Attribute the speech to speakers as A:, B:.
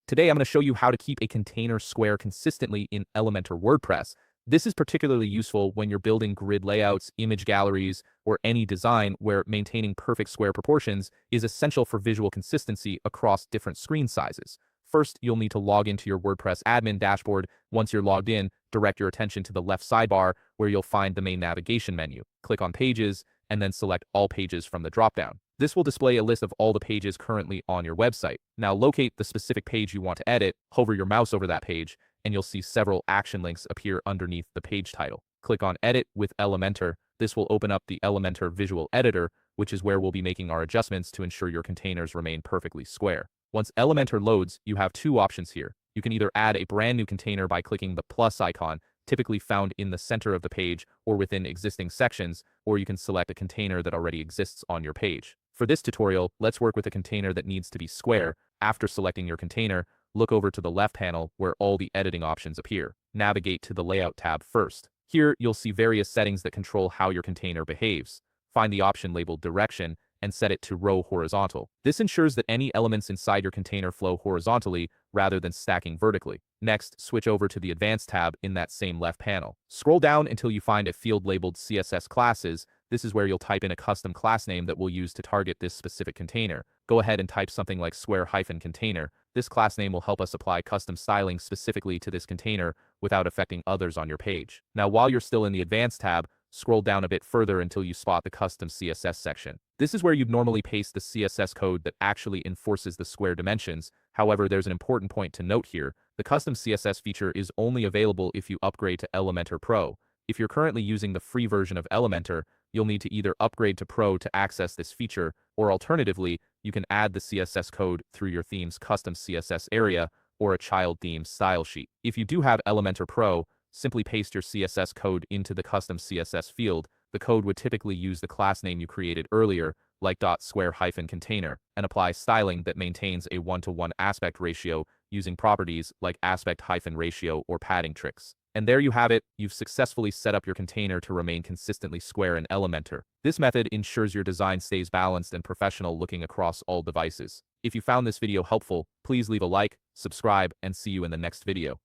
A: Today I'm going to show you how to keep a container square consistently in Elementor WordPress. This is particularly useful when you're building grid layouts, image galleries, or any design where maintaining perfect square proportions is essential for visual consistency across different screen sizes. First, you'll need to log into your WordPress admin dashboard. Once you're logged in, direct your attention to the left sidebar where you'll find the main navigation menu. Click on Pages, and then select All Pages from the dropdown. This will display a list of all the pages currently on your website. Now locate the specific page you want to edit, hover your mouse over that page, and you'll see several action links appear underneath the page title. Click on Edit with Elementor. This will open up the Elementor Visual Editor, which is where we'll be making our adjustments to ensure your containers remain perfectly square. Once Elementor loads, you have two options here. You can either add a brand new container by clicking the plus icon, typically found in the center of the page or within existing sections, or you can select a container that already exists on your page. For this tutorial, let's work with a container that needs to be square. After selecting your container, look over to the left panel where all the editing options appear. Navigate to the Layout tab first. Here, you'll see various settings that control how your container behaves. Find the option labeled Direction and set it to Row Horizontal. This ensures that any elements inside your container flow horizontally rather than stacking vertically. Next, switch over to the Advanced tab in that same left panel. Scroll down until you find a field labeled CSS Classes. This is where you'll type in a custom class name that we'll use to target this specific container. Go ahead and type something like square-container. This class name will help us apply custom styling specifically to this container without affecting others on your page. Now, while you're still in the Advanced tab, scroll down a bit further until you spot the Custom CSS section. This is where you'd normally paste the CSS code that actually enforces the square dimensions. However, there's an important point to note here. The Custom CSS feature is only available if you upgrade to Elementor Pro. If you're currently using the free version of Elementor, you'll need to either upgrade to Pro to access this feature, or alternatively, you can add the CSS code through your theme's custom CSS area or a child theme style sheet. If you do have Elementor Pro, simply paste your CSS code into the custom CSS field. The code would typically use the class name you created earlier, like .square-container, and apply styling that maintains a 1:1 aspect ratio using properties like aspect-ratio or padding tricks. And there you have it, you've successfully set up your container to remain consistently square in Elementor. This method ensures your design stays balanced and professional looking across all devices. If you found this video helpful, please leave a like, subscribe, and see you in the next video.